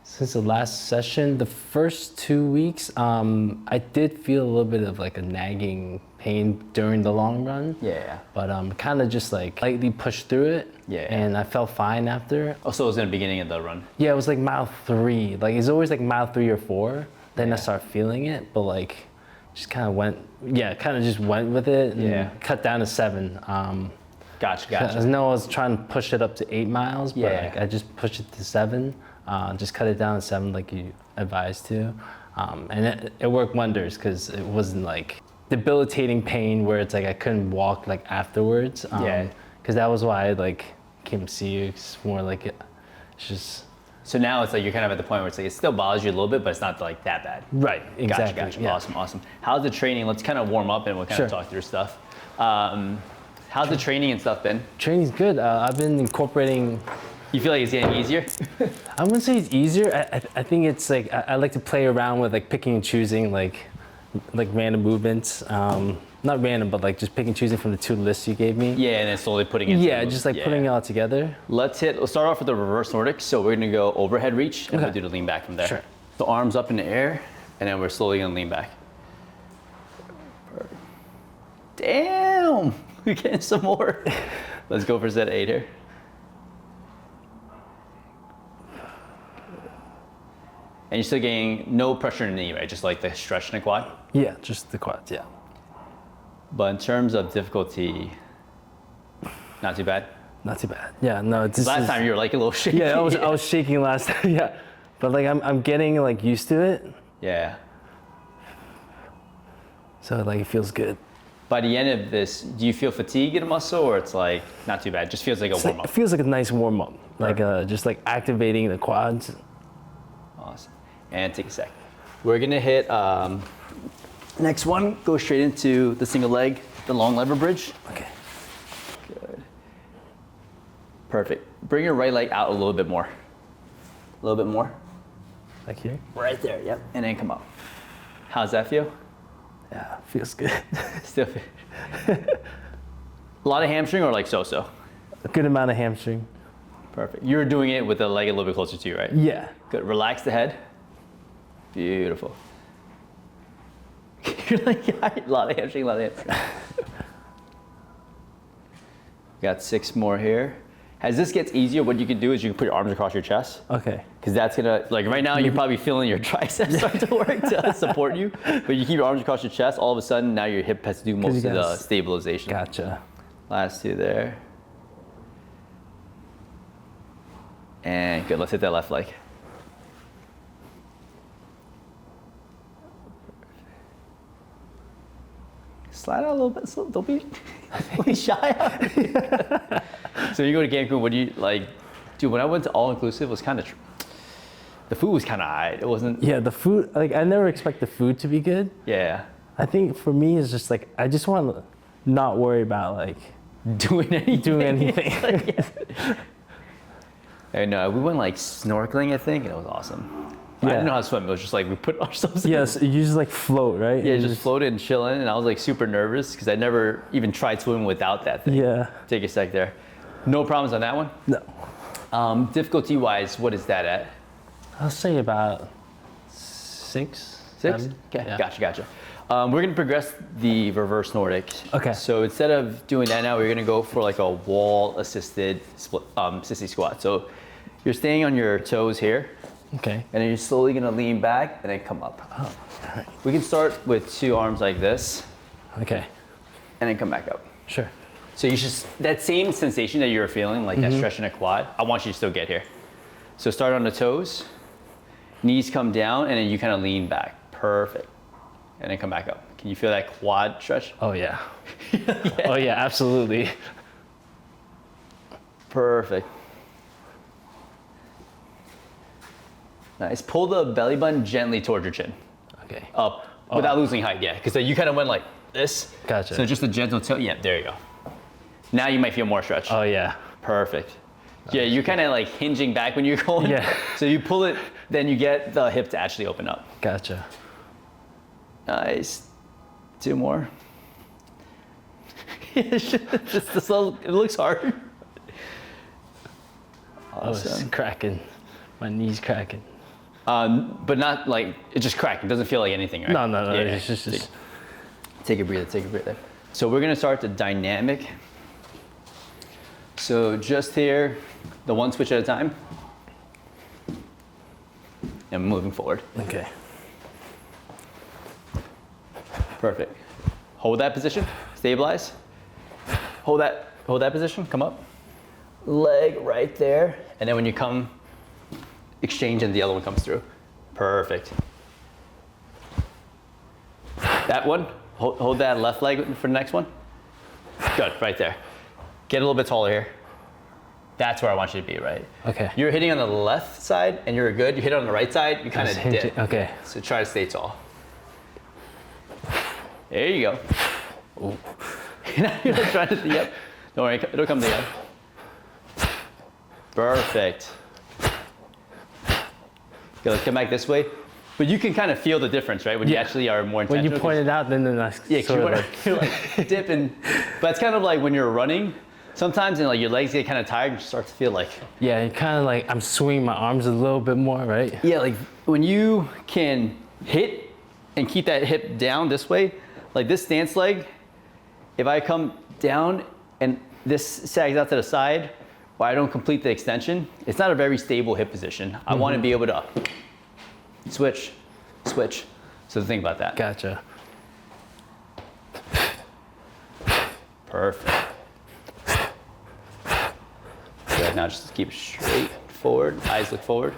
Since the last session, the first 2 weeks, I did feel a little bit of like a nagging pain during the long run. Yeah. But kind of just like lightly pushed through it. Yeah. And I felt fine after. Oh, so it was in the beginning of the run? Yeah, it was like mile 3. Like it's always like mile 3 or 4. Then I start feeling it, but like just kind of went with it and cut down to 7. Gotcha. I know I was trying to push it up to 8 miles, but like I just pushed it to 7. Just cut it down to 7 like you advised to. And it worked wonders because it wasn't like debilitating pain where it's like I couldn't walk like afterwards. Because that was why I like came to see you. It's more like it's just. So now it's like you're kind of at the point where it's like it still bothers you a little bit, but it's not like that bad. Right, exactly. Gotcha. Yeah. Awesome. How's the training? Let's kind of warm up and we'll kind of talk through stuff. How's the training and stuff been? Training's good. I've been incorporating. You feel like it's getting easier? I wouldn't say it's easier. I think it's like I like to play around with like picking and choosing like random movements. Not random, but like just picking and choosing from the 2 lists you gave me. Yeah, and then slowly putting it. Yeah, just like putting it all together. Let's start off with the reverse Nordic. So we're gonna go overhead reach and we'll do the lean back from there. Sure. The arms up in the air, and then we're slowly gonna lean back. Damn, we're getting some more. Let's go for set 8 here. And you're still getting no pressure in the knee, right? Just like the stretch in the quad? Yeah, just the quads, yeah. But in terms of difficulty, not too bad? Not too bad. Yeah, no. Last time you were like a little shaky. Yeah, I was shaking last time, yeah. But like I'm getting like used to it. Yeah. So like it feels good. By the end of this, do you feel fatigue in the muscle or it's like not too bad? It just feels like a warm up. It feels like a nice warm up. Like just like activating the quads. Awesome. And take a sec. We're gonna hit next one, go straight into the single leg, the long lever bridge. Okay. Good. Perfect. Bring your right leg out a little bit more. A little bit more. Like here? Right there, yep. And then come up. How's that feel? Yeah, feels good. Still feel. A lot of hamstring or like so-so? A good amount of hamstring. Perfect. You're doing it with the leg a little bit closer to you, right? Yeah. Good. Relax the head. Beautiful. You're like, yeah, a lot of hamstring. Got 6 more here. As this gets easier, what you can do is you can put your arms across your chest. Okay. Because that's gonna, like right now you're probably feeling your triceps start to work to support you. But you keep your arms across your chest, all of a sudden now your hip has to do most of the stabilization. Gotcha. Last 2 there. And good, let's hit that left leg. Slide out a little bit, so don't be shy. So you go to Cancun, what do you like? Dude, when I went to all inclusive, it was kind of, the food was kind of alright. It wasn't. Yeah, the food, like I never expect the food to be good. Yeah. I think for me it's just like, I just want to not worry about like doing anything. Like, I know, we went like snorkeling, I think, and it was awesome. I didn't know how to swim. It was just like we put ourselves in. Yes, you just like float, right? Yeah, just floated and chilling, and I was like super nervous because I never even tried swimming without that thing. Yeah. Take a sec there. No problems on that one? No. Difficulty-wise, what is that at? I'll say about 6. 6? 7. Okay, Yeah. Gotcha. We're gonna progress the reverse Nordic. Okay. So instead of doing that now, we're gonna go for like a wall-assisted sissy squat. So you're staying on your toes here. Okay. And then you're slowly gonna lean back and then come up. Oh, all right. We can start with 2 arms like this. Okay. And then come back up. Sure. So you should, that same sensation that you were feeling, like that stretch in a quad, I want you to still get here. So start on the toes, knees come down, and then you kind of lean back. Perfect. And then come back up. Can you feel that quad stretch? Oh yeah. Oh yeah, absolutely. Perfect. Nice. Pull the belly button gently towards your chin. Okay. Up, without losing height, yeah. Because you kind of went like this. Gotcha. So just a gentle tilt. Yeah, there you go. Now you might feel more stretch. Oh yeah. Perfect. Yeah, you're kind of like hinging back when you're going. Yeah. So you pull it, then you get the hip to actually open up. Gotcha. Nice. 2 more. It looks hard. Awesome. Oh, it's cracking. My knee's cracking. But not like, it just cracked. It doesn't feel like anything, right? No. Yeah, It's just take a breather. So we're gonna start the dynamic. So just here, the one switch at a time. And moving forward. okay. Perfect. Hold that position, stabilize. Hold that position, come up. Leg right there. And then when you come, exchange and the other one comes through. Perfect. That one, hold that left leg for the next one. Good, right there. Get a little bit taller here. That's where I want you to be, right? Okay. You're hitting on the left side and you're good. You hit on the right side, you kind of dip. Okay. So try to stay tall. There you go. Ooh. You're not trying to, yep. Don't worry, it'll come together. Perfect. Okay, let's come back this way. But you can kind of feel the difference, right? When you actually are more intentional. When you point it out, then I you're like dipping. But it's kind of like when you're running, sometimes and like your legs get kind of tired, you start to feel like. Yeah, it kind of like I'm swinging my arms a little bit more, right? Yeah, like when you can hit and keep that hip down this way, like this stance leg, if I come down and this sags out to the side, or I don't complete the extension, it's not a very stable hip position. I want to be able to switch. So think about that. Gotcha. Perfect. Good, now just keep straight forward, eyes look forward.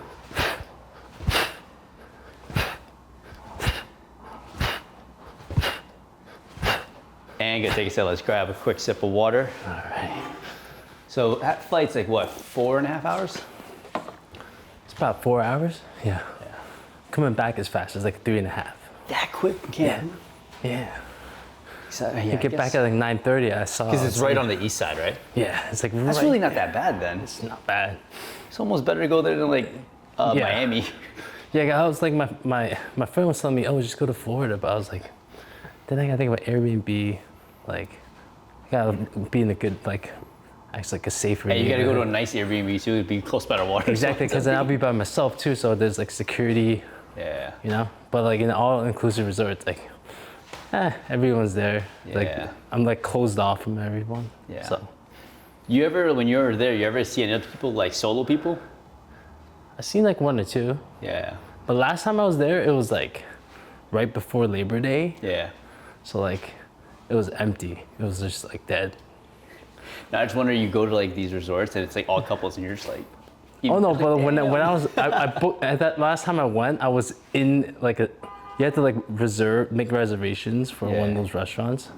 And good, take a sip, let's grab a quick sip of water. All right. So that flight's like what, 4.5 hours? It's about 4 hours. Yeah. Coming back as fast as like 3.5. That quick? Can't. Yeah. So, I get back at like 9:30. I saw. Because it's right on the east side, right? Yeah, it's like. That's really not that bad then. It's not bad. It's almost better to go there than like Miami. Yeah, I was like my friend was telling me, oh, just go to Florida, but I was like, then I gotta think about Airbnb, like, I gotta be in a good like, actually like a safer. And you gotta go to a nice Airbnb too, be close by the water. Exactly, because then I'll be by myself too, so there's like security. Yeah. You know, but like in all-inclusive resorts, like, everyone's there. Yeah. Like I'm like closed off from everyone. Yeah. So. You ever, when you're there, you ever see any other people, like solo people? I've seen like 1 or 2. Yeah. But last time I was there, it was like right before Labor Day. Yeah. So like, it was empty. It was just like dead. Now I just wonder, you go to like these resorts and it's like all couples and you're just like. Oh no, but when I was, I booked, at that last time I went, I was in like you had to like make reservations for one of those restaurants.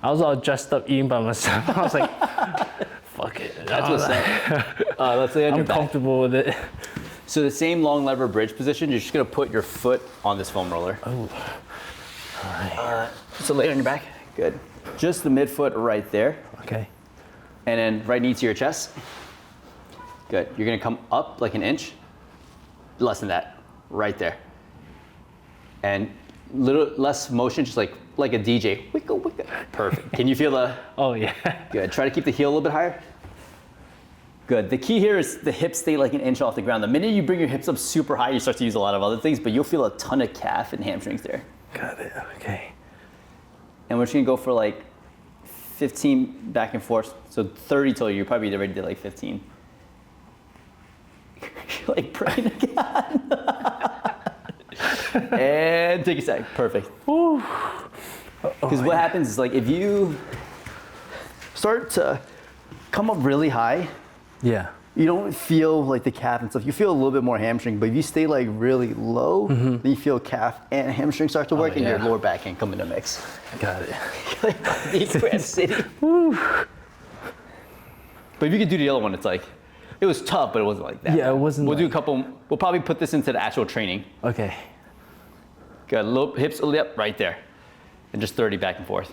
I was all dressed up eating by myself. I was like, fuck it. That's what's up. Let's lay on your back. I'm comfortable with it. So the same long lever bridge position, you're just gonna put your foot on this foam roller. Oh, all right. So lay on your back, good. Just the midfoot right there. Okay. And then right knee to your chest. Good, you're gonna come up like an inch. Less than that, right there. And little less motion, just like a DJ. Wicka, wicka. Perfect. Can you feel the? Oh yeah. Good. Try to keep the heel a little bit higher. Good. The key here is the hips stay like an inch off the ground. The minute you bring your hips up super high, you start to use a lot of other things, but you'll feel a ton of calf and hamstrings there. Got it. Okay. And we're just gonna go for like 15 back and forth. So 30 total. You're probably already did like 15. You're like praying to God. And take a sec. Perfect. Because what happens is like if you start to come up really high, Yeah. you don't feel like the calf and stuff. You feel a little bit more hamstring, but if you stay like really low, then you feel calf and hamstring start to work, and your lower back can come in the mix. Got it. Like the Grand City. But if you could do the other one, it's like, it was tough, but it wasn't like that. Yeah, it wasn't. We'll do a couple. We'll probably put this into the actual training. Okay. Good. Little hips, yep, right there, and just 30 back and forth.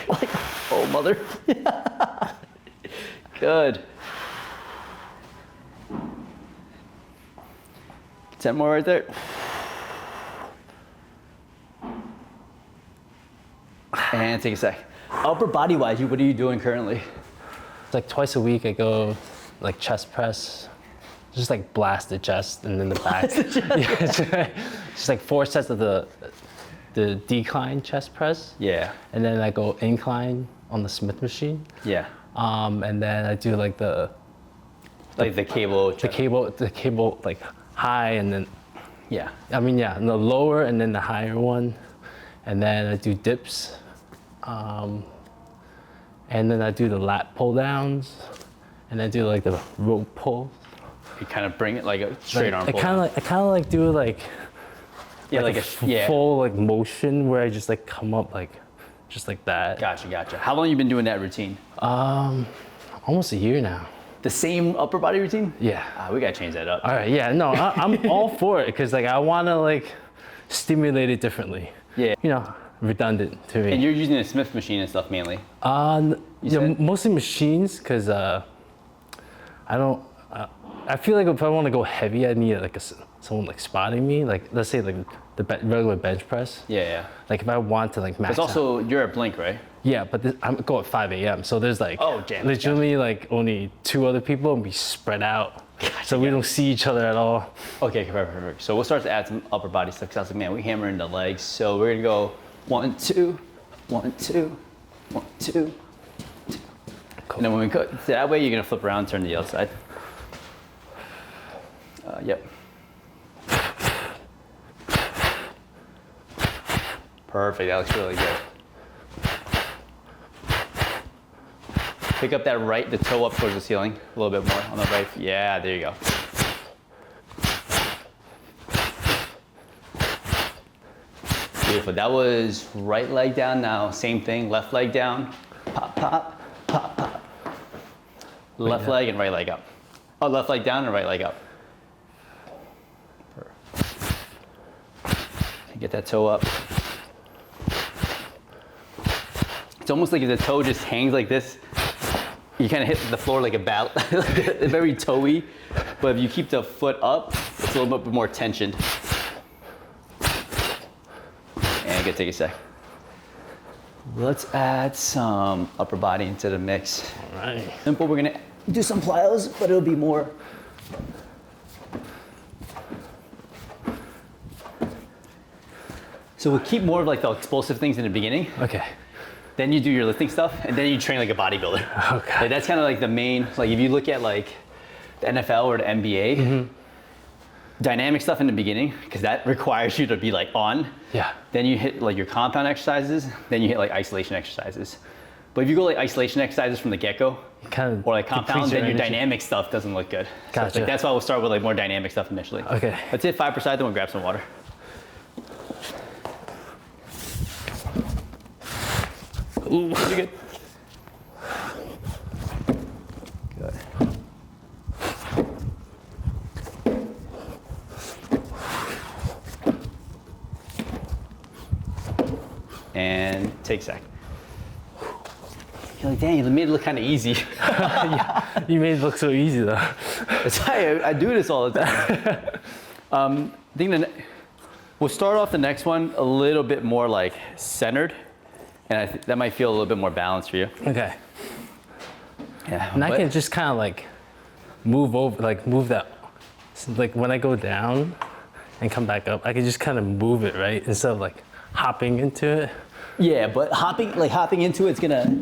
Like, oh mother. Good. 10 more right there. And take a sec. Upper body wise, what are you doing currently? It's like twice a week I go like chest press, just like blast the chest and then the back. Yeah, it's like 4 sets of the decline chest press. Yeah. And then I go incline on the Smith machine. Yeah. And then I do like the cable. the cable like high and then Yeah. I mean yeah, and the lower and then the higher one. And then I do dips. And then I do the lat pull downs. And I do like the rope pull. You kind of bring it like a straight arm pull. I kind of like do like a full like motion where I just like come up like just like that. Gotcha. How long you been doing that routine? Almost a year now. The same upper body routine? Yeah. We gotta change that up. All right. Yeah. No, I'm all for it because like I want to like stimulate it differently. Yeah. You know, redundant to me. And you're using a Smith machine and stuff mainly? Yeah, mostly machines because I feel like if I want to go heavy, I need like someone like spotting me. Like let's say like the regular bench press. Yeah. Like if I want to like max. It's also you're at Blink, right? Yeah, but I go at 5 a.m. So there's like literally like only 2 other people and we spread out. So we don't see each other at all. Okay, perfect. So we'll start to add some upper body stuff. Cause I was like, man, we hammer in the legs. So we're gonna go 1, 2, 1, 2, 1, 2. Cool. And then when we go that way, you're gonna flip around, turn to the other side. Yep. Perfect, that looks really good. Pick up the toe up towards the ceiling a little bit more on the right. Yeah, there you go. Beautiful, that was right leg down now. Same thing, left leg down. Pop, pop, pop, pop. Left leg and right leg up. Oh, left leg down and right leg up. Get that toe up. It's almost like if the toe just hangs like this, you kind of hit the floor like a bat, very toe-y. But if you keep the foot up, it's a little bit more tensioned. And it could take a sec. Let's add some upper body into the mix. All right. Simple, we're gonna do some plyos, but it'll be more. So we'll keep more of like the explosive things in the beginning. Okay. Then you do your lifting stuff, and then you train like a bodybuilder. Okay. Like that's kind of like the main, like if you look at like the NFL or the NBA, dynamic stuff in the beginning, because that requires you to be like on. Yeah. Then you hit like your compound exercises, then you hit like isolation exercises. But if you go like isolation exercises from the get-go, or like compound, then your dynamic stuff doesn't look good. Gotcha. So like, that's why we'll start with like more dynamic stuff initially. Okay. Let's hit 5%, then we'll grab some water. Ooh, pretty good. Good. And take a sec. You're like, dang, you made it look kind of easy. Yeah, you made it look so easy though. That's why I do this all the time. I think we'll start off the next one a little bit more like centered. And that might feel a little bit more balanced for you. Okay. Yeah. And I can just kind of like move over, like move that, like when I go down and come back up, I can just kind of move it, right? Instead of like hopping into it. Yeah, but hopping into it's gonna,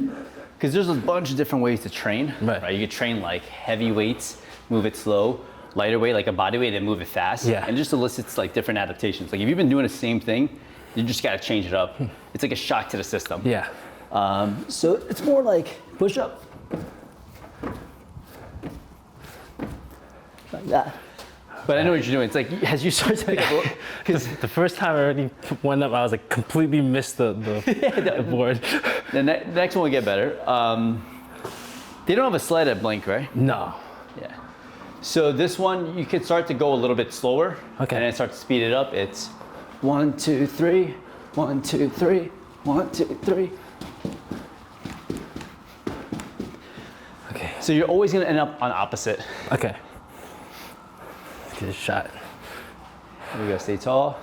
because there's a bunch of different ways to train. Right. You could train like heavy weights, move it slow, lighter weight, like a body weight, and move it fast. Yeah. And just elicits like different adaptations. Like if you've been doing the same thing, you just gotta change it up. It's like a shock to the system. Yeah. So it's more like push up. Like that. But I know what you're doing. It's like as you start to because the first time I already went up, I was like completely missed the board. The next one will get better. They don't have a sled at Blink, right? No. Yeah. So this one you can start to go a little bit slower. Okay. And then start to speed it up. It's 1, 2, 3, 1, 2, 3, 1, 2, 3. Okay. So you're always gonna end up on opposite. Okay. Let's get a shot. Here we go, stay tall.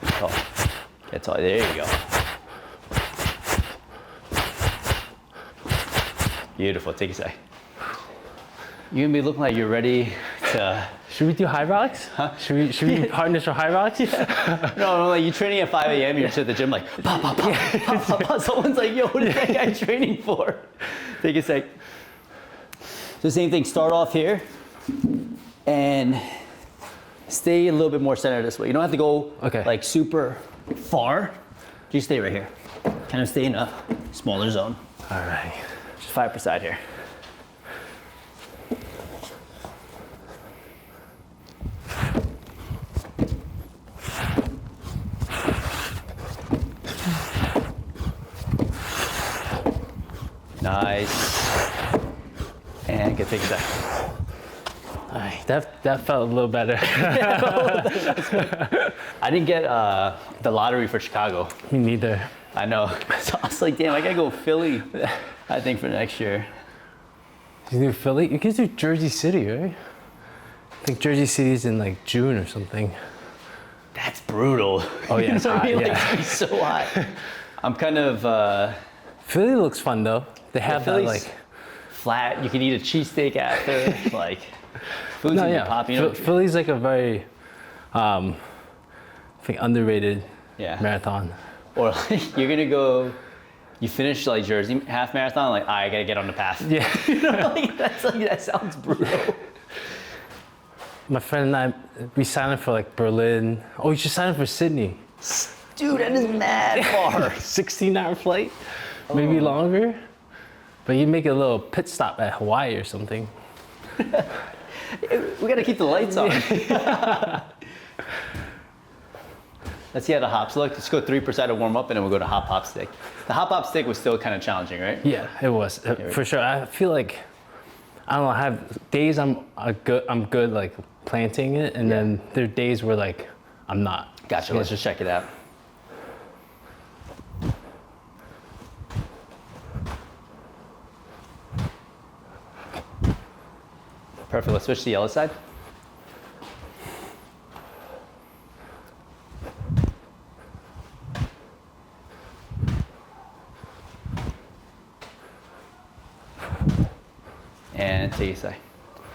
Tall. Get tall, there you go. Beautiful. Take a sec. You're gonna be looking like you're ready to. Should we do high rocks? Huh? Should we be partners for high rocks? No, like you're training at 5 a.m. You're just at the gym like, pop, pop, pop, pop, pop, pop. Someone's like, yo, what is that guy training for? Take a sec. So same thing. Start off here, and stay a little bit more centered this way. You don't have to go like super far. Just stay right here. Kind of stay in a smaller zone. All right. Just 5 per side here. Nice. And good, take a sec. All right, that felt a little better. I didn't get the lottery for Chicago. Me neither. I know. So I was like, damn, I gotta go Philly, I think, for next year. You do Philly? You can do Jersey City, right? I think Jersey City's in like June or something. That's brutal. Oh yeah, it's You know what I hot, mean? Like, yeah. it's so hot. I'm kind of Philly looks fun though. They have that Philly's like flat. You can eat a cheesesteak after. Like, food's no, gonna yeah. be popping. You know? Philly's like a very, I think underrated marathon. Or like you're gonna go, you finish like Jersey half marathon. Like, I gotta get on the path. Yeah. You know, like that sounds brutal. My friend and I, we signed up for like Berlin. Oh, you should sign up for Sydney. Dude, that is mad far. 16-hour flight, maybe longer. But you make a little pit stop at Hawaii or something. We gotta keep the lights on. Let's see how the hops look. Let's go 3 per side to warm up, and then we'll go to hop hop stick. The hop hop stick was still kind of challenging, right? Yeah, it was for sure. I feel like I don't know. I have days I'm good like planting it, and then there are days where like I'm not. Gotcha. Let's just check it out. Perfect. Let's switch to the yellow side. And take a sec.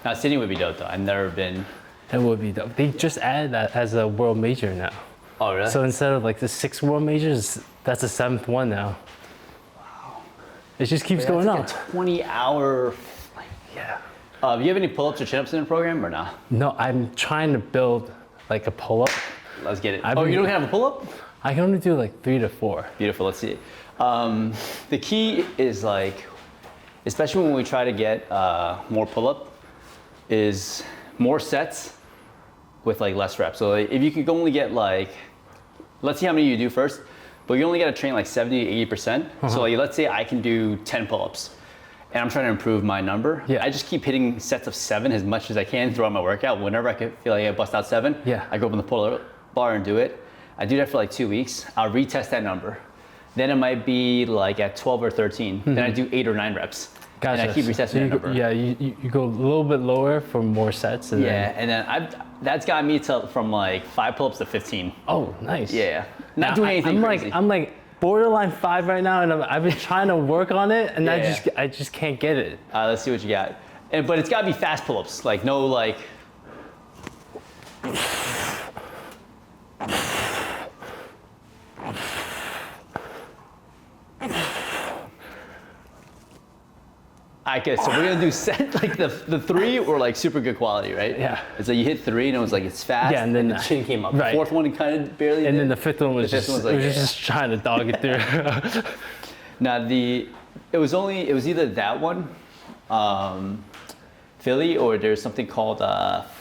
Now, Sydney would be dope though. I've never been. It would be dope. They just added that as a world major now. Oh, really? So instead of like the 6 world majors, that's the 7th one now. Wow. It just keeps going That's on. like a 20-hour. Yeah. You have any pull-ups or chin-ups in the program or not? No, I'm trying to build like a pull-up. Let's get it. I've Oh, been- you don't have a pull-up? I can only do like 3 to 4. Beautiful. Let's see. The key is like, especially when we try to get more pull-up, is more sets with like less reps. So like, if you could only get like, let's see how many you do first, but you only got to train like 70 to 80%. So like, let's say I can do 10 pull-ups and I'm trying to improve my number. Yeah. I just keep hitting sets of 7 as much as I can throughout my workout. Whenever I feel like I bust out 7, I go up on the pull-up bar and do it. I do that for like 2 weeks. I'll retest that number. Then it might be like at 12 or 13. Then I do 8 or 9 reps. Gotcha. And I keep retesting that number. Yeah, you go a little bit lower for more sets. And And then that's got me to from like 5 pull-ups to 15. Oh, nice. Yeah. Not Now, doing anything crazy. I'm like borderline 5 right now, and I've been trying to work on it, and Yeah. I just can't get it. Let's see what you got. But it's got to be fast pull-ups. Like no like. Okay, so we're gonna do set like the 3 or like super good quality, right? Yeah. It's like you hit 3 and it was like it's fast. Yeah, and then the chin came up. right. The 4th one it kind of barely. And did. then the 5th one was The fifth just one's like, it was just trying to dog it through. Now it was either that one, Philly, or there's something called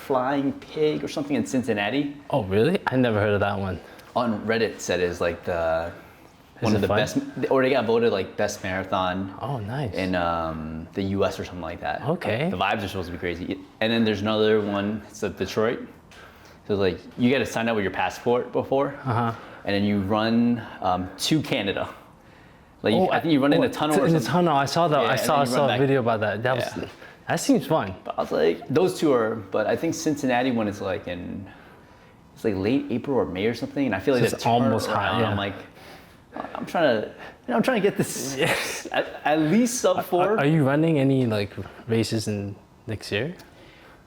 Flying Pig or something in Cincinnati. Oh, really? I never heard of that one. On Reddit said is like one it of the fun? best, or they got voted like best marathon Oh, nice. in the U.S. or something like that. Okay. The vibes are supposed to be crazy. And then there's another one. It's Detroit. So it's like you got to sign up with your passport before, and then you run to Canada. Like I think you run in a tunnel or in something. the tunnel. I saw that. Yeah, I and saw then you run a back. video about that. That seems fun. But I was like, those two are. But I think Cincinnati one is like it's like late April or May or something, and I feel like So it's almost hot, yeah. I'm like, I'm trying to get this at least sub 4. Are you running any like races in next year?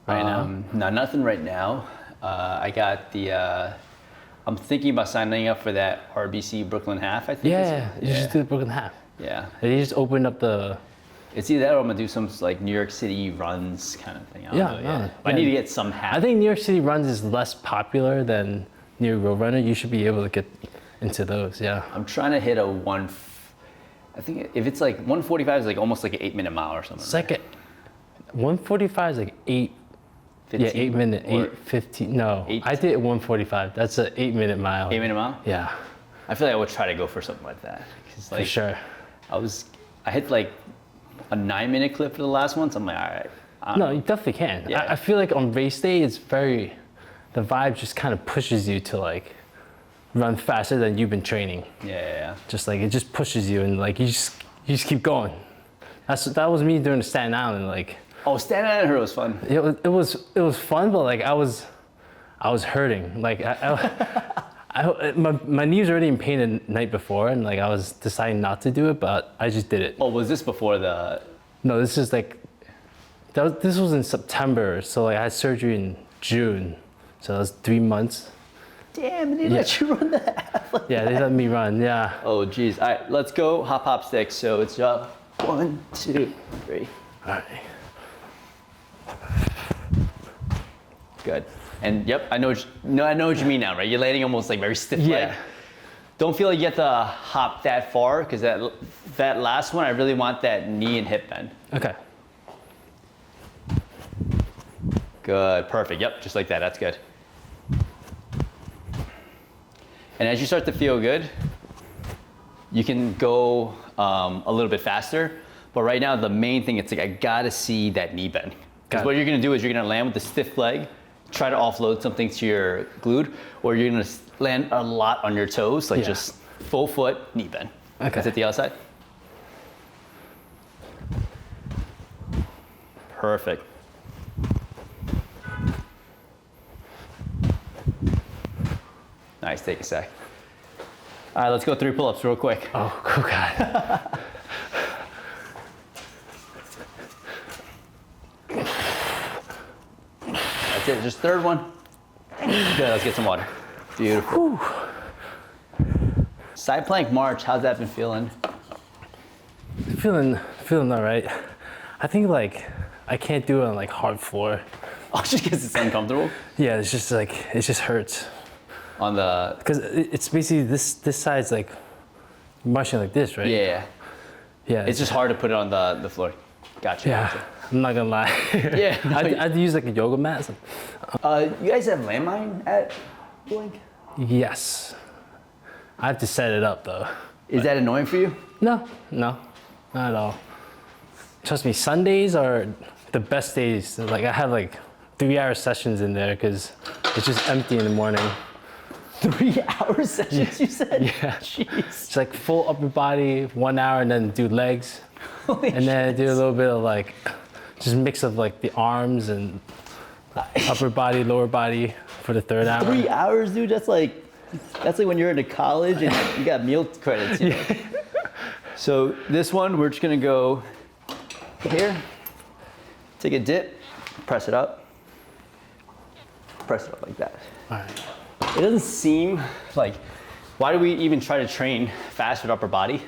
Right now? No, nothing right now. I got the. I'm thinking about signing up for that RBC Brooklyn Half. I think. Yeah, you just do the Brooklyn Half. Yeah. You just opened up the. It's either that or I'm gonna do some like New York City runs kind of thing. I don't know yet. I need to get some half. I think New York City runs is less popular than New York Road Runner. You should be able to get into those. Yeah. I'm trying to hit a one. I think if it's like 145 is like almost like an 8-minute mile or something. It's like 145 is like 8. 15 yeah, 8 minute, 8:15. No, I did 145. That's an 8-minute mile. 8-minute mile? Yeah. I feel like I would try to go for something like that. Like, for sure. I hit like a 9-minute clip for the last one, so I'm like, all right. No, you definitely can. Yeah. I feel like on race day, it's the vibe just kind of pushes you to like run faster than you've been training. Yeah. Just like, it just pushes you and like, you just keep going. That was me during the Staten Island, like. Oh, Staten Island was fun. It was fun, but like I was hurting. Like my knee was already in pain the night before, and like I was deciding not to do it, but I just did it. Oh, was this before the? No, this is like this was in September, so like I had surgery in June, so that was 3 months. Damn, they let you run that. Yeah, they let me run. Yeah. Oh, geez. All right, let's go hop sticks. So it's up 1, 2, 3. All right. Good. And yep, I know what you mean now, right? You're landing almost like very stiff. Yeah. Don't feel like you have to hop that far because that last one, I really want that knee and hip bend. Okay. Good. Perfect. Yep. Just like that. That's good. And as you start to feel good, you can go a little bit faster. But right now, the main thing, it's like I gotta see that knee bend. Because what you're gonna do is you're gonna land with the stiff leg, try to offload something to your glute, or you're gonna land a lot on your toes, like just full foot, knee bend. Okay. That's it, the other side. Perfect. Nice, take a sec. All right, let's go 3 pull-ups real quick. Oh God. That's it, just third one. Good, let's get some water. Beautiful. Whew. Side plank march, how's that been feeling? Feeling all right. I think like I can't do it on like hard floor. Oh, just because it's uncomfortable? Yeah, it's just like, it just hurts. On the... Because it's basically this side's like marching like this, right? Yeah. Yeah. It's just hard to put it on the floor. Gotcha. Yeah, Gotcha. I'm not gonna lie. Yeah. No, I had to use like a yoga mat. You guys have landmine at Blink? Yes. I have to set it up though. Is that annoying for you? No, not at all. Trust me, Sundays are the best days. Like I have like 3-hour sessions in there because it's just empty in the morning. 3-hour sessions, you said? Yeah. Jeez. It's like full upper body, 1 hour, and then do legs. Holy and then I shit. do a little bit of like, just mix of like the arms and upper body, lower body for the 3rd hour. 3 hours, dude? That's like when you're into college and you got meal credits. You know? So this one, we're just gonna go here, take a dip, press it up like that. All right. It doesn't seem like, why do we even try to train fast with upper body?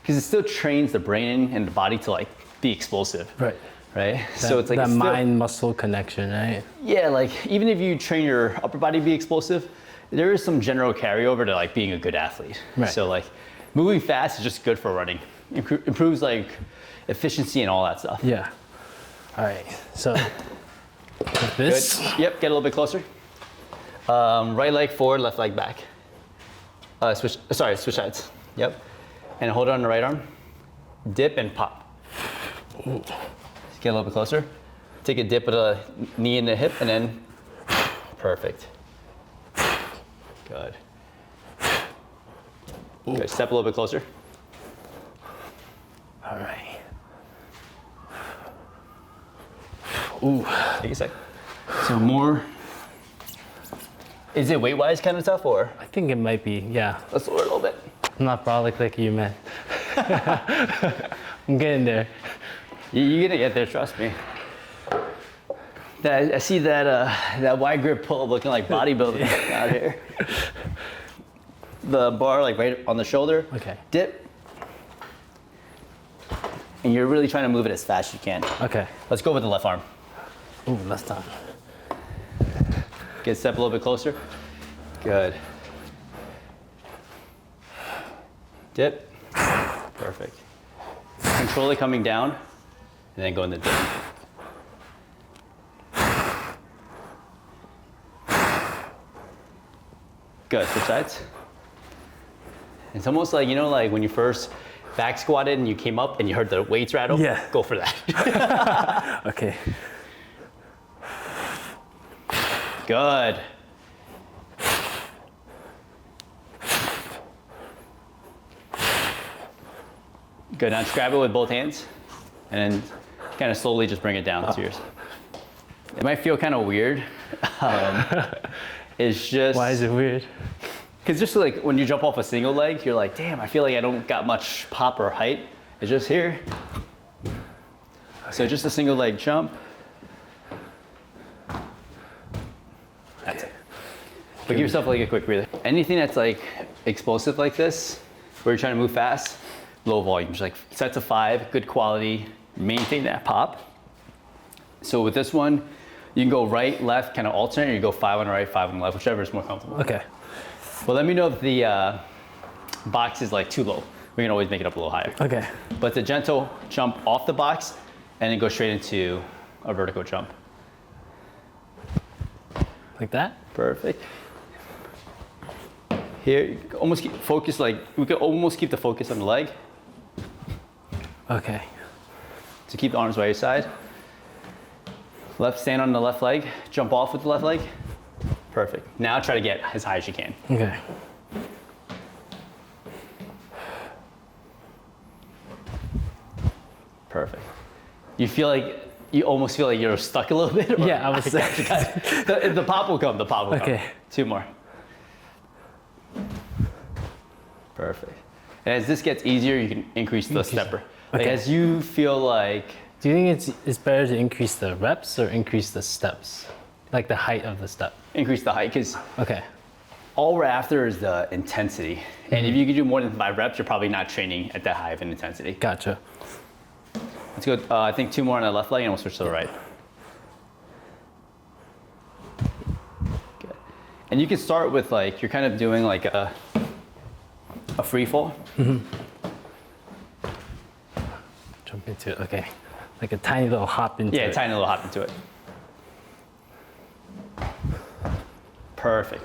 Because it still trains the brain and the body to like be explosive. Right. Right? So it's like that it's still, mind-muscle connection, right? yeah, like even if you train your upper body to be explosive, there is some general carryover to like being a good athlete. Right. So like moving fast is just good for running. Improves like efficiency and all that stuff. Yeah. All right. So like this. Good. Yep, get a little bit closer. Right leg forward, left leg back. Switch sides. Yep. And hold it on the right arm. Dip and pop. Ooh. Get a little bit closer. Take a dip with a knee and the hip, and then perfect. Good. Good. Step a little bit closer. All right. Ooh. Take a sec. So more. Is it weight-wise kind of tough, or? I think it might be, yeah. Let's lower it a little bit. I'm not brolic like you, man. I'm getting there. You're gonna get there, trust me. I see that wide grip pull-up looking like bodybuilding out here. The bar like right on the shoulder. Okay. Dip. And you're really trying to move it as fast as you can. Okay. Let's go with the left arm. Ooh, left arm. Get step a little bit closer. Good. Dip. Perfect. Control it coming down, and then go in the dip. Good, switch sides. It's almost like, you know, like when you first back squatted and you came up and you heard the weights rattle? Yeah. Go for that. Okay. Good. Good, now just grab it with both hands and then kind of slowly just bring it down to yours. It might feel kind of weird. It's just... Why is it weird? Because just like when you jump off a single leg, you're like, damn, I feel like I don't got much pop or height. It's just here. Okay. So just a single leg jump. That's it. But give yourself like a quick breather. Anything that's like explosive like this, where you're trying to move fast, low volume, just like sets of 5, good quality, maintain that pop. So with this one, you can go right, left, kind of alternate, or you go 5 on the right, 5 on the left, whichever is more comfortable. Okay. Well, let me know if the box is like too low. We can always make it up a little higher. Okay. But it's a gentle jump off the box and then go straight into a vertical jump. Like that? Perfect. Here, you can almost keep focus, like we could almost keep the focus on the leg. Okay. So keep the arms by your side. Left, stand on the left leg, jump off with the left leg. Perfect. Now try to get as high as you can. Okay. Perfect. You almost feel like you're stuck a little bit? Or? Yeah, I was stuck. The pop will come, the pop will come. Okay. 2 more. Perfect. And as this gets easier, you can increase the stepper. Like Okay. as you feel like... Do you think it's better to increase the reps or increase the steps? Like the height of the step? Increase the height, because Okay. all we're after is the intensity. And if you can do more than 5 reps, you're probably not training at that high of an intensity. Gotcha. Let's go, I think 2 more on the left leg and we'll switch to the right. Good. And you can start with like, you're kind of doing like a free fall. Jump into it, okay. Like a tiny little hop into it. Yeah, tiny little hop into it. Perfect.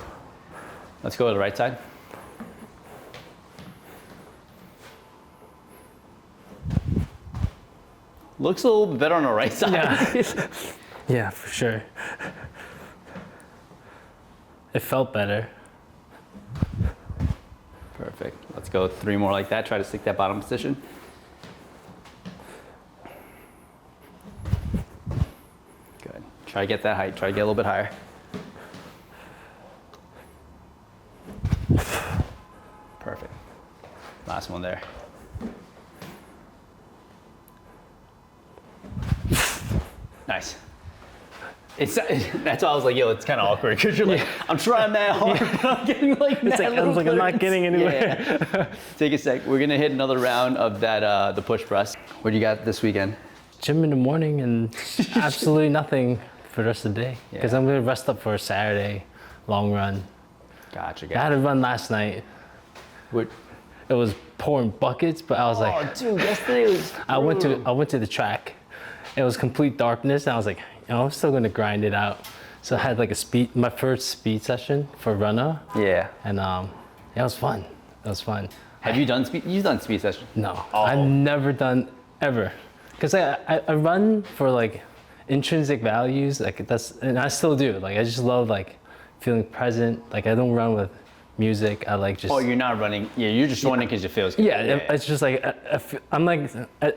Let's go to the right side. Looks a little bit better on the right side. Yeah. Yeah, for sure. It felt better. Perfect. Let's go 3 more like that. Try to stick that bottom position. Good. Try to get that height. Try to get a little bit higher. Perfect. Last one there. Nice. That's why I was like, yo, it's kind of awkward because you're like, I'm trying that hard, but I'm getting like It's like, I was like, I'm not getting anywhere. Yeah. Take a sec. We're gonna hit another round of that the push press. What do you got this weekend? Gym in the morning and absolutely nothing for the rest of the day. Because I'm gonna rest up for a Saturday long run. Gotcha. I had a run last night. What? It was pouring buckets, but I was like, Oh, dude, yesterday was. I went to the track. It was complete darkness, and I was like, you know, I'm still gonna grind it out. So I had like my first speed session for runner, Yeah. and it was fun. It was fun. Have you done speed? You've done speed session? No, Oh. I've never done ever, because I run for like intrinsic values, like and I still do. Like I just love like feeling present. Like I don't run with music. I like just. Oh, you're not running. Yeah, you're just running because it feels good. Yeah, it's just like I'm like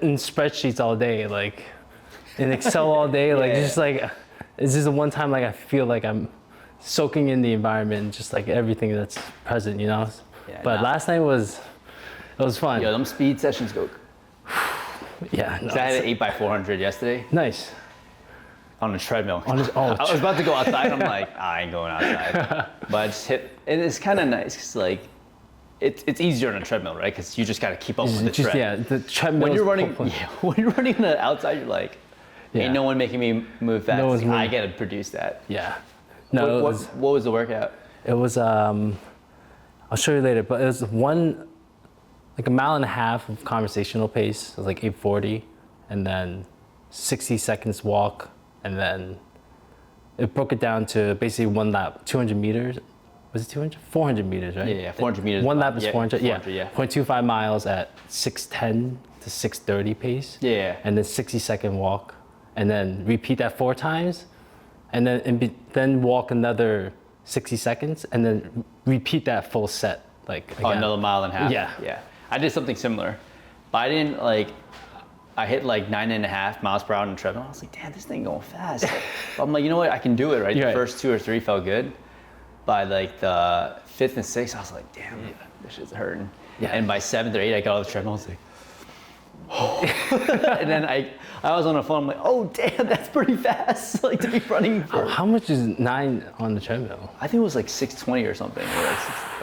in spreadsheets all day, like in Excel all day. Like it's just like it's just the one time like I feel like I'm soaking in the environment, just like everything that's present, you know. Yeah, But last night was It was fun. Yo, them speed sessions go. Yeah. No, I had an 8x400 yesterday nice. on a treadmill. On his, oh, I was about to go outside. I'm like, I ain't going outside. But I just hit, and it's kind of nice because like, it's easier on a treadmill, right? Because you just got to keep up with the tread. Yeah, the treadmill. When you're running, when you're running the outside, you're like, ain't no one making me move fast. No one's I got to produce that. Yeah. No. What was the workout? It was I'll show you later, but it was like a mile and a half of conversational pace. It was like 8:40, and then 60 seconds walk, and then it broke it down to basically one lap, 200 meters. Was it 200? 400 meters, right? Yeah, 400 meters. One lap is 400. 400, yeah. 0.25 miles at 6:10 to 6:30 pace. Yeah. And then 60-second walk, and then repeat that 4 times, and then then walk another 60 seconds, and then repeat that full set like again. Oh, another mile and a half. Yeah. Yeah. I did something similar, but I didn't like. I hit like 9.5 miles per hour on the treadmill. I was like, damn, this thing going fast. But I'm like, you know what? I can do it, right? The first 2 or 3 felt good. By like the 5th and 6th, I was like, damn, this shit's hurting. Yeah. And by 7th or 8th, I got off the treadmill. I was like, oh. And then I was on the phone. I'm like, oh damn, that's pretty fast. Like to be running. How much is 9 on the treadmill? I think it was like 620 or something. Or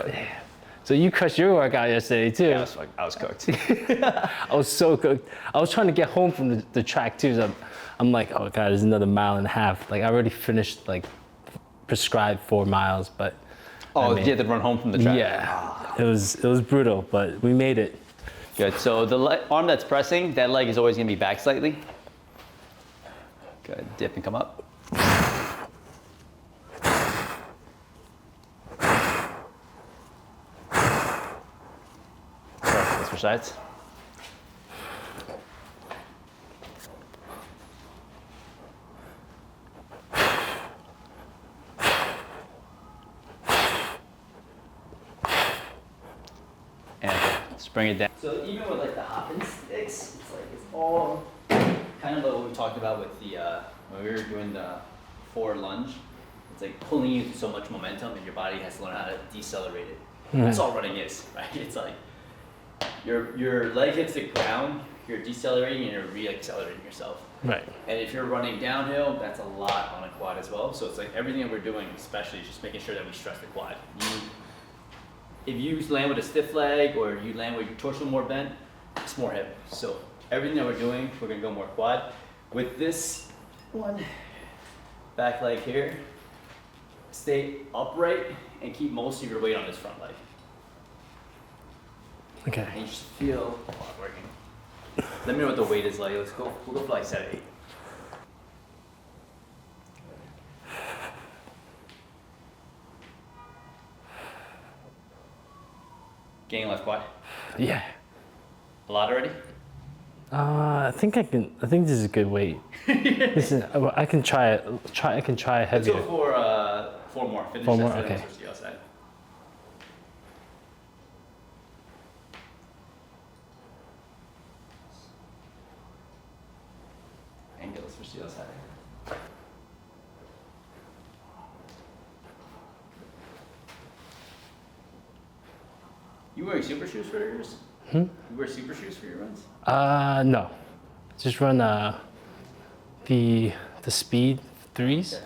like yeah. So you crushed your workout yesterday too. Yeah, I was cooked. I was so cooked. I was trying to get home from the track too. So I'm like, oh god, there's another mile and a half. Like I already finished like prescribed 4 miles, but you had to run home from the track. Yeah, it was brutal, but we made it. Good. So the arm that's pressing, that leg is always gonna be back slightly. Good. Dip and come up. Let's switch sides. Bring it down. So even with like the hopping sticks, it's like it's all kind of like what we talked about with the when we were doing the forward lunge. It's like pulling you so much momentum, and your body has to learn how to decelerate it. That's all running is, right? It's like your leg hits the ground, you're decelerating and you're re-accelerating yourself. Right. And if you're running downhill, that's a lot on a quad as well. So it's like everything that we're doing, especially, is just making sure that we stress the quad. If you land with a stiff leg or you land with your torso more bent, it's more hip. So everything that we're doing, we're gonna go more quad. With this one, back leg here, stay upright and keep most of your weight on this front leg. Okay. And you just feel the quad working. Let me know what the weight is like. Let's go. We'll go for like 7, 8. Getting left quad? Yeah. A lot already? I think this is a good weight. I can try it. I can try heavier. Let's go for 4 more. Finish 4 more. that Okay. the outside. And go. Let's switch to the outside. You wearing super shoes for yours? You wear super shoes for your runs? No. Just run the speed 3s.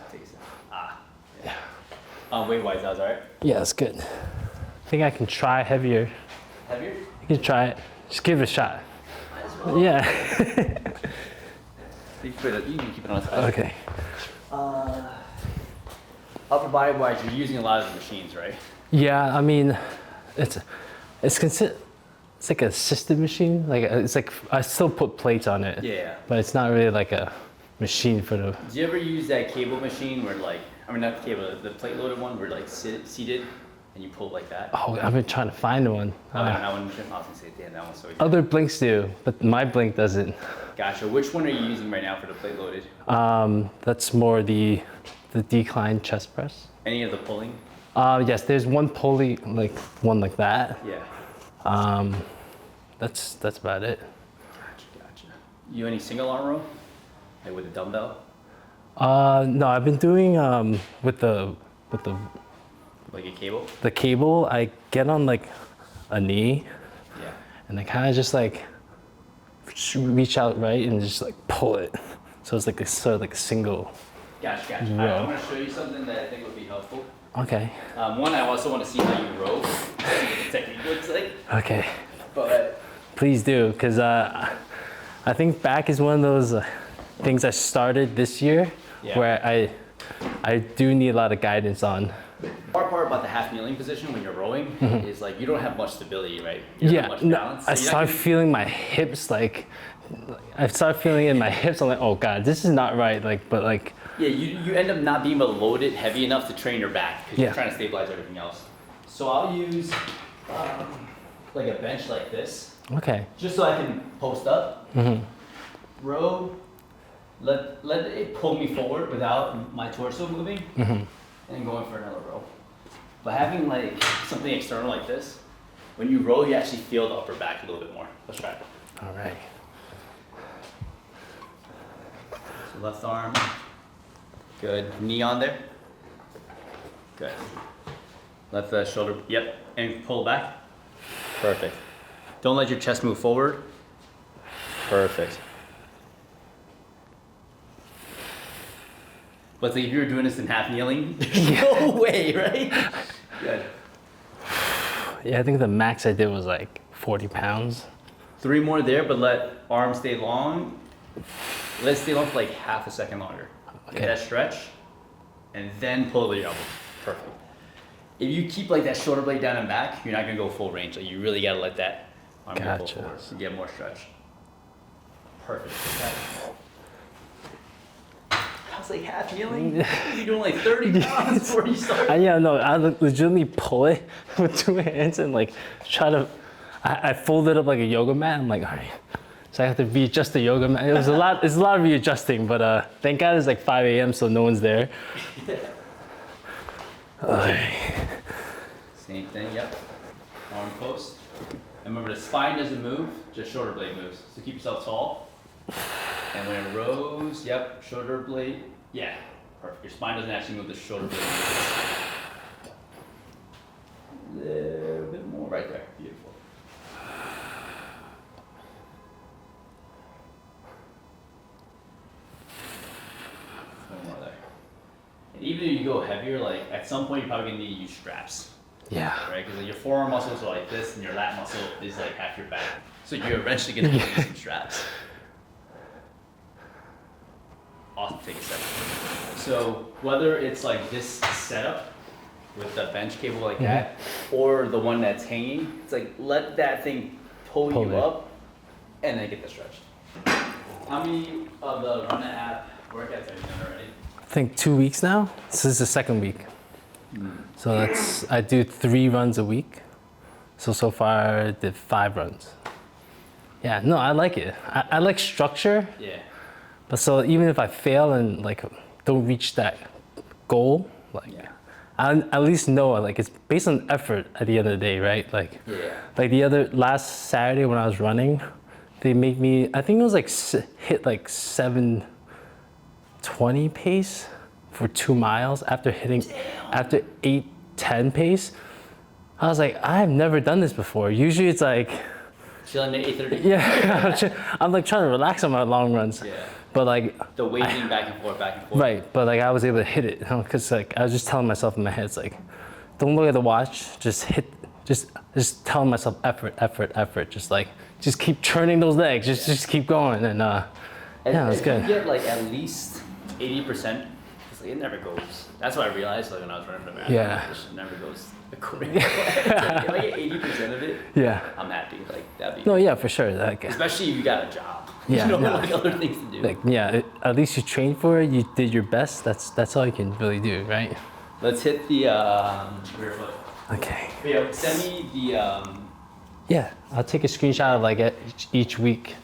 Yeah. Weight wise, that was alright. Yeah, that's good. I think I can try heavier. Heavier? You can try it. Just give it a shot. Might as well. Yeah. You can keep it on the side. Okay. Upper body wise, you're using a lot of the machines, right? Yeah, I mean, it's like an assisted machine. Like it's like I still put plates on it. Yeah. But it's not really like a machine for the. Do you ever use that cable machine where like, I mean not the cable, the plate loaded one where like seated and you pull like that? Oh, I've been trying to find one. That one, I was gonna say, damn, that one's so good. Other blinks do, but my blink doesn't. Gotcha. Which one are you using right now for the plate loaded? That's more the decline chest press. Any of the pulling? Yes, there's one pulley, like one like that. Yeah. That's about it. Gotcha. You any single arm row? Like with a dumbbell? No, I've been doing with the Like a cable? the cable. I get on like a knee, Yeah. and I kind of just like reach out, right, and just like pull it. So it's like a sort of like a single. Gotcha. I want to show you something that I think would be helpful. Okay. One, I also want to see how you row, see what the technique looks like. Okay. But please do, because I think back is one of those things I started this year where I do need a lot of guidance on. The hard part about the half kneeling position when you're rowing is like you don't have much stability, right? You don't have much balance. So I start feeling my hips like I start feeling it in my hips. I'm like, oh god, this is not right. Yeah, you end up not being able to load it heavy enough to train your back because you're trying to stabilize everything else. So I'll use like a bench like this. Okay. Just so I can post up, row, let it pull me forward without my torso moving, and then going for another row. But having like something external like this, when you row, you actually feel the upper back a little bit more. Let's try it. All right. So left arm, good. Knee on there, good. Let the shoulder, yep, and pull back. Perfect. Don't let your chest move forward. Perfect. But like if you were doing this in half kneeling, there's no way, right? Good. Yeah, I think the max I did was like 40 pounds. 3 more there, but let arms stay long. Let's stay long for like half a second longer. Get that stretch, and then pull with your elbow. Perfect. If you keep like that shoulder blade down and back, you're not gonna go full range. Like you really gotta let that arm go forward to get more stretch. Perfect. I was like half kneeling. You're doing like 30 pounds before you start. I legitimately pull it with 2 hands and like try to. I fold it up like a yoga mat. I'm like, all right. So I have to readjust the yoga mat. It's a lot of readjusting, but thank God it's like 5 a.m. so no one's there. Same thing, yep. Arm post. And remember, the spine doesn't move, just shoulder blade moves. So keep yourself tall. And when it rows, yep, shoulder blade, yeah, perfect. Your spine doesn't actually move, the shoulder blade moves. A little bit more right there, beautiful. One more there. And even if you go heavier, like at some point you're probably gonna need to use straps. Yeah. Right, because like your forearm muscles are like this, and your lat muscle is like half your back. So you're eventually gonna need some straps. Awesome, take a step. So whether it's like this setup with the bench cable like that, or the one that's hanging, it's like let that thing pull you up, and then get the stretch. How many of the Run app workouts have you done already? I think 2 weeks now. This is the second week. So I do 3 runs a week. So far I did 5 runs. Yeah, no, I like it. I like structure. Yeah. But so even if I fail and like don't reach that goal, like I at least know like it's based on effort at the end of the day, right? Like the last Saturday when I was running, they made me, I think it was like hit like 7:20 pace for 2 miles after 8:10 pace. I was like, I've never done this before. Usually it's like chilling at 8:30. Yeah, I'm like trying to relax on my long runs. Yeah. But like the waving back and forth. Right, but like I was able to hit it, because like I was just telling myself in my head, it's like, don't look at the watch, just hit, just telling myself effort, just keep churning those legs, just keep going, and it's good. You get like at least 80%. It never goes. That's what I realized like when I was running for the marathon. It never goes according to plan. If I get 80% of it, I'm happy. Like that'd be. No, yeah, for sure. Like, especially if you got a job. Yeah, like other things to do. Like at least you trained for it. You did your best. That's all you can really do, right? Let's hit the rear foot. Okay. Yeah, send me the. Yeah, I'll take a screenshot of like each week.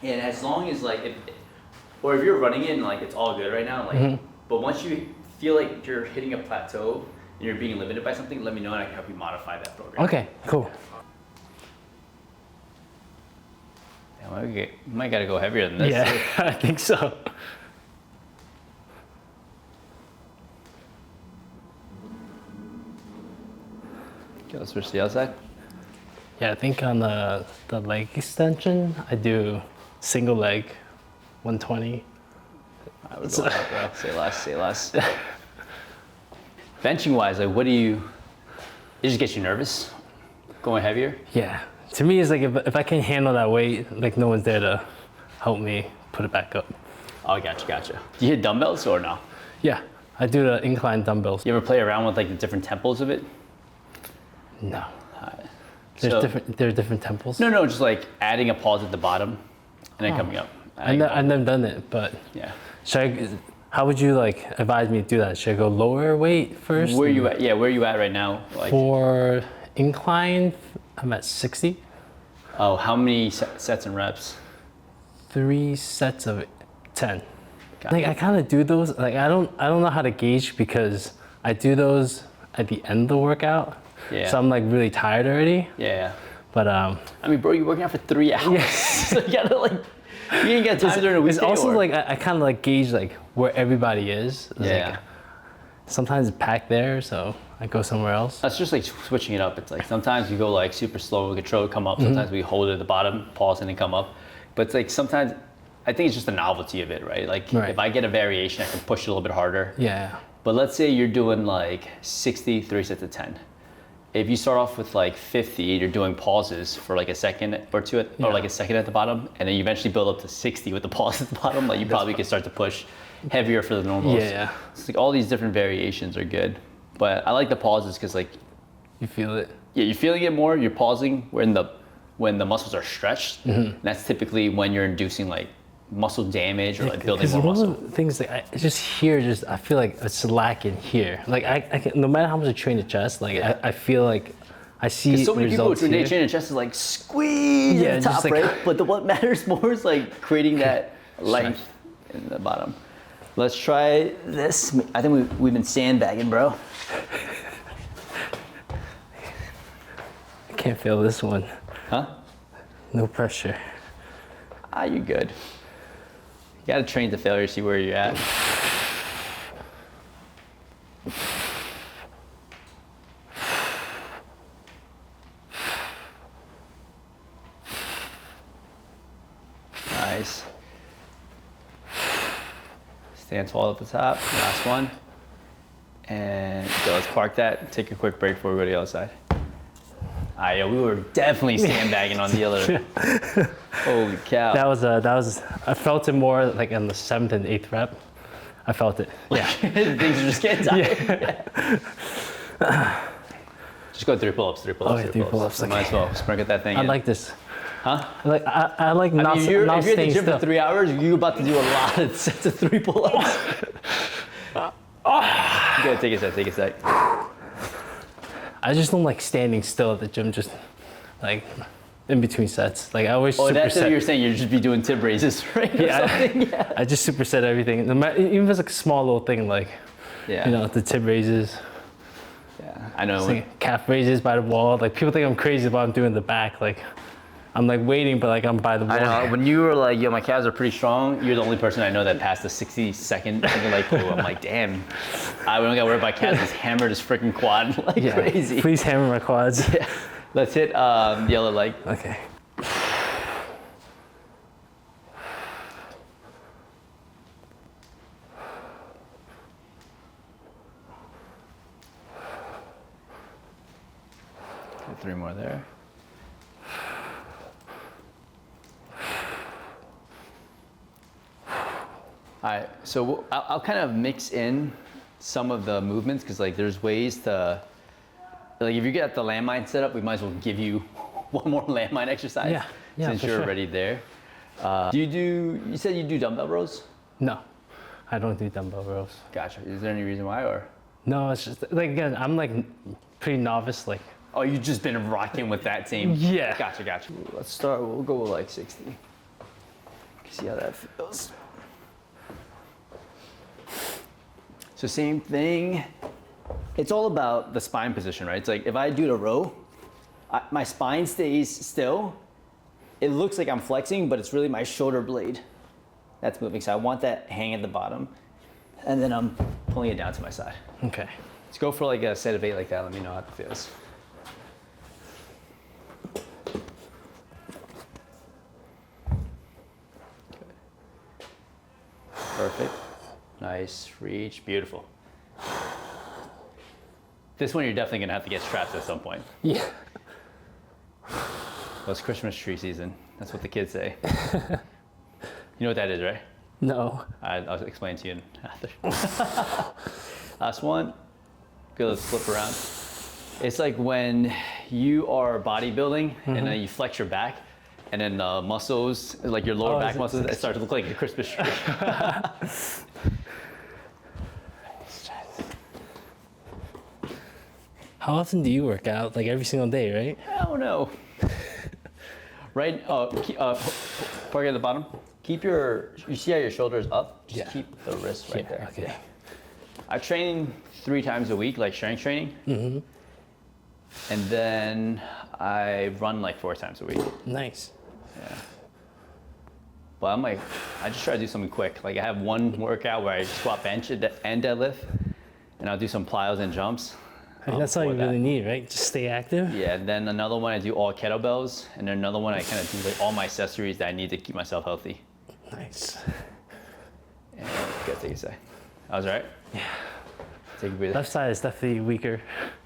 And as long as like if you're running it and like it's all good right now, like. But once you feel like you're hitting a plateau and you're being limited by something, let me know and I can help you modify that program. Okay, cool. Yeah, we might gotta go heavier than this. Yeah, I think so. Okay, let's switch to the outside. Yeah, I think on the leg extension, I do single leg, 120. I would go ahead, bro. Say less, say less. Benching wise, like, what do you? It just gets you nervous, going heavier. Yeah, to me, it's like if I can handle that weight, like no one's there to help me put it back up. Oh, gotcha, gotcha. Do you hit dumbbells or no? Yeah, I do the incline dumbbells. You ever play around with like the different tempos of it? No. Alright. There's different tempos. No, just like adding a pause at the bottom and then coming up. I've never done it, but Yeah. how would you like advise me to do that? Should I go lower weight first? Where you at? Yeah, where you at right now? Like, For incline, I'm at 60. oh, how many sets and reps? 3 sets of 10. Got Like it. I kind of do those. Like I don't know how to gauge because I do those at the end of the workout. Yeah. So I'm like really tired already. Yeah. But I mean, bro, you're working out for 3 hours. So you gotta like, you ain't got time during a weekday. it's also or- like I kind of like gauge like where everybody is. It's Yeah. Like, sometimes it's packed there, so I go somewhere else. That's just like switching it up. It's like sometimes you go like super slow, we control, come up. Sometimes we hold it at the bottom, pause, and then come up. But it's like sometimes, I think it's just the novelty of it, right? Like Right. if I get a variation, I can push it a little bit harder. Yeah. But let's say you're doing like 60, 3 sets of 10. If you start off with like 50, you're doing pauses for like a second or two, or like a second at the bottom, and then you eventually build up to 60 with the pause at the bottom, like you probably could start to push heavier for the normals. Yeah. It's like all these different variations are good. But I like the pauses because like, You feel it. yeah, you're feeling it more, you're pausing when the muscles are stretched. And that's typically when you're inducing like muscle damage or like building more one muscle. of the things like I just here, I feel like it's lacking here. Like I can, no matter how much I train the chest, like I feel like I see So many people results when they here. train the chest is like squeeze Yeah, at the top, just like- right? But what matters more is like creating that length in the bottom. Let's try this. I think we've been sandbagging, bro. I can't feel this one. Huh? No pressure. Ah, you're good. You gotta train to failure, see where you're at. Nice. Stand tall at the top, last one. And so let's park that, take a quick break before we go to the other side. Ah, yeah, we were definitely sandbagging on the other. Holy cow. That was I felt it more like on the 7th and 8th rep. I felt it. Yeah. Things are just getting tired. Just go 3 pull-ups, 3 pull-ups, Oh, yeah, 3 pull-ups, okay. Might as well sprinkle that thing I in. like this. Huh? I like I not, mean, if you're not at the staying gym still. for 3 hours, you're about to do a lot of sets of 3 pull-ups. Go, take a sec, take a sec. I just don't like standing still at the gym, just like in between sets. Like I always Oh, that's what superset. you're saying. You'd just be doing tib raises, right? Or Yeah, something? Yeah. I just superset everything. No matter, even if it's like a small little thing, like Yeah. you know, the tib raises, Yeah. I know. like calf raises by the wall. Like people think I'm crazy, but I'm doing the back. Like I'm like waiting, but like I'm by the wall. I know. When you were like, yo, my calves are pretty strong, you're the only person I know that passed the 60-second. And you're like, oh, I'm like, damn. I don't gotta worry about calves. Just hammered his freaking quad like Yeah. crazy. Please hammer my quads. Yeah. Let's hit the other leg. Okay. Get 3 more there. All right, so I'll kind of mix in some of the movements because like there's ways to, like if you get the landmine set up, we might as well give you one more landmine exercise Yeah, since for you're sure. already there. You said you do dumbbell rows? No, I don't do dumbbell rows. Gotcha. Is there any reason why or? No, it's just like again, I'm like pretty novice. Like Oh, you've just been rocking with that same. Yeah. Gotcha. Let's start, we'll go with like 60. See how that feels. So same thing. It's all about the spine position, right? It's like if I do the row, my spine stays still. It looks like I'm flexing, but it's really my shoulder blade that's moving. So I want that hang at the bottom. And then I'm pulling it down to my side. okay. Let's go for like a set of 8 like that. Let me know how it feels. Perfect. Nice reach. Beautiful. This one you're definitely gonna have to get straps at some point. Yeah. Well, it's Christmas tree season. That's what the kids say. You know what that is, right? No. I'll explain to you after. Last one. Good, let's flip around. It's like when you are bodybuilding and then you flex your back and then the muscles, like your lower back muscles, it starts to look like a Christmas tree. How often do you work out? Like every single day, right? I don't know. Right, park at the bottom. Keep you see how your shoulder's up? Just keep the wrist right there. Okay. Yeah. I train 3 times a week, like strength training. And then I run like 4 times a week. Nice. Yeah. But I'm like, I just try to do something quick. Like I have one workout where I squat, bench, and deadlift, and I'll do some plyos and jumps. That's all you really need, right? Just stay active. Yeah, and then another one I do all kettlebells, and then another one I kind of do like all my accessories that I need to keep myself healthy. Nice. And gotta take a sec. That was all right? Yeah. Take a breather. Left side is definitely weaker.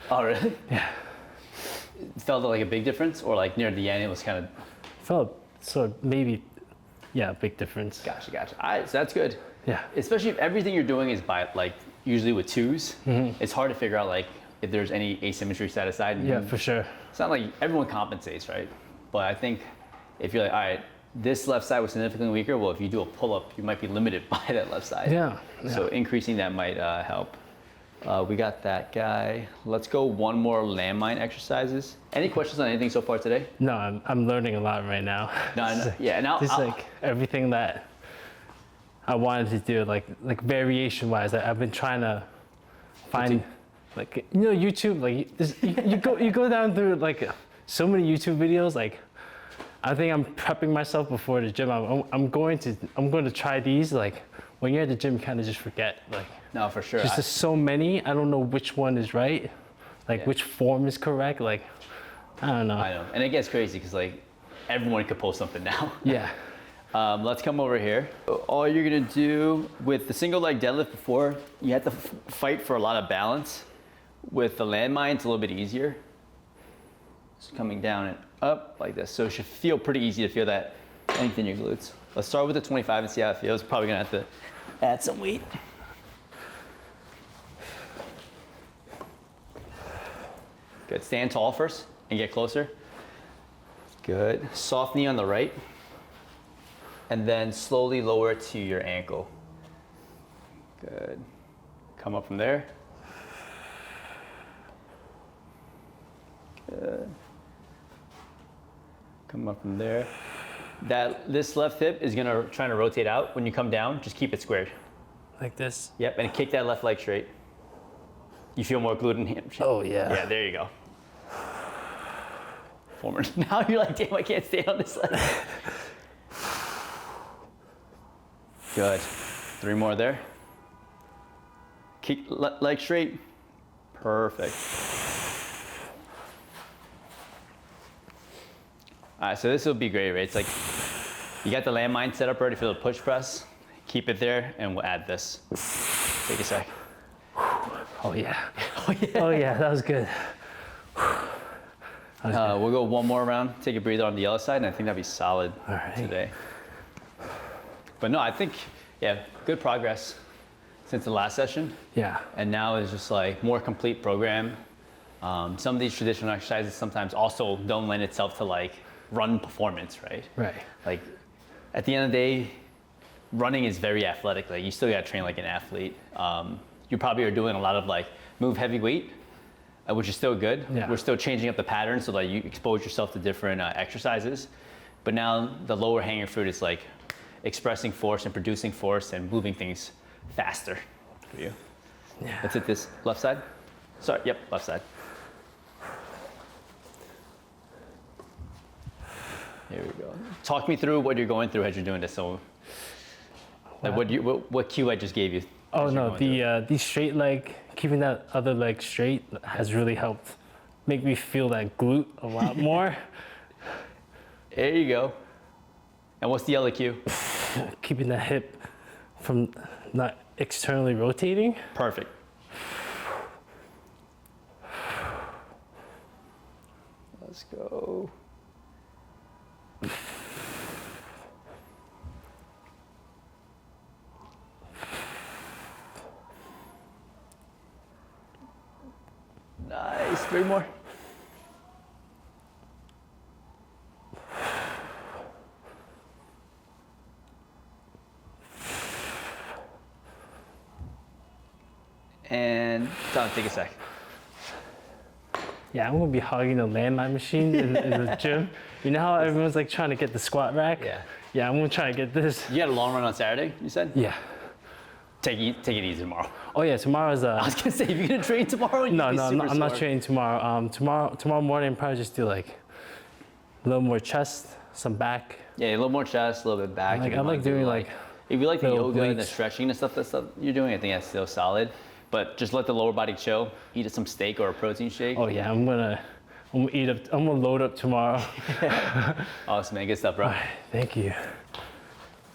Oh, really? Yeah. Felt like a big difference, or like near the end it was kind of. Felt so maybe, yeah, big difference. Gotcha. All right, so that's good. Yeah. Especially if everything you're doing is by like usually with 2s, it's hard to figure out like if there's any asymmetry set aside. Yeah, for sure. It's not like everyone compensates, right? But I think if you're like, all right, this left side was significantly weaker, well, if you do a pull-up, you might be limited by that left side. Yeah. So increasing that might help. We got that guy. Let's go one more landmine exercises. Any questions on anything so far today? No, I'm learning a lot right now. No. Yeah, now Just like everything that I wanted to do, like variation wise, I've been trying to find, like, you know, YouTube, like you go down through like so many YouTube videos. Like, I think I'm prepping myself before the gym. I'm going to try these. Like, when you're at the gym, you kind of just forget. Like, no, for sure. There's so many. I don't know which one is right. Like, which form is correct. Like, I don't know. I know, and it gets crazy because like everyone could post something now. Yeah. Let's come over here. All you're gonna do with the single leg deadlift before, you have to fight for a lot of balance. With the landmine, it's a little bit easier. Just coming down and up like this. So it should feel pretty easy to feel that length in your glutes. Let's start with the 25 and see how it feels. Probably gonna have to add some weight. Good, stand tall first and get closer. Good, soft knee on the right. And then slowly lower it to your ankle. Good. Come up from there. Good. Come up from there. This left hip is gonna try to rotate out. When you come down, just keep it squared. Like this? Yep, and kick that left leg straight. You feel more glute and hamstring. Oh, yeah. Yeah, there you go. Forward. Now you're like, damn, I can't stay on this leg. Good. 3 more there. Kick leg straight. Perfect. All right, so this will be great, right? It's like you got the landmine set up ready for the push press. Keep it there, and we'll add this. Take a sec. Oh yeah. Oh yeah. Oh yeah, that was good. We'll go one more round. Take a breather on the other side, and I think that'd be solid today. But no, I think, yeah, good progress since the last session. Yeah. And now it's just like more complete program. Some of these traditional exercises sometimes also don't lend itself to like run performance, right? Right. Like at the end of the day, running is very athletic. Like you still gotta train like an athlete. You probably are doing a lot of like move heavy weight, which is still good. Yeah. We're still changing up the pattern so that you expose yourself to different exercises. But now the lower hanging fruit is like expressing force and producing force and moving things faster for you. Yeah. Let's hit this left side. Sorry, yep, left side. Here we go. Talk me through what you're going through as you're doing this. So, like what cue I just gave you. Oh no, the straight leg, keeping that other leg straight has really helped make me feel that glute a lot more. There you go. And what's the other cue? Keeping that hip from not externally rotating. Perfect. Let's go. Nice, 3 more. And Tom, take a sec. Yeah, I'm gonna be hogging the landmine machine in the gym. You know how everyone's like trying to get the squat rack? Yeah. Yeah, I'm gonna try to get this. You got a long run on Saturday, you said? Yeah. Take it easy tomorrow. Oh yeah, tomorrow's I was gonna say, if you're gonna train tomorrow, you no, be no, super I'm not sore. training tomorrow. Tomorrow morning, probably just do like a little more chest, some back. Yeah, a little more chest, a little bit back. Like, You I can like do, doing like if you like the little yoga and the obliques. stretching and stuff you're doing, I think that's still solid. But just let the lower body chill. Eat some steak or a protein shake. Oh yeah, I'm gonna eat up. I'm gonna load up tomorrow. Awesome, man. Good stuff, bro. All right, thank you.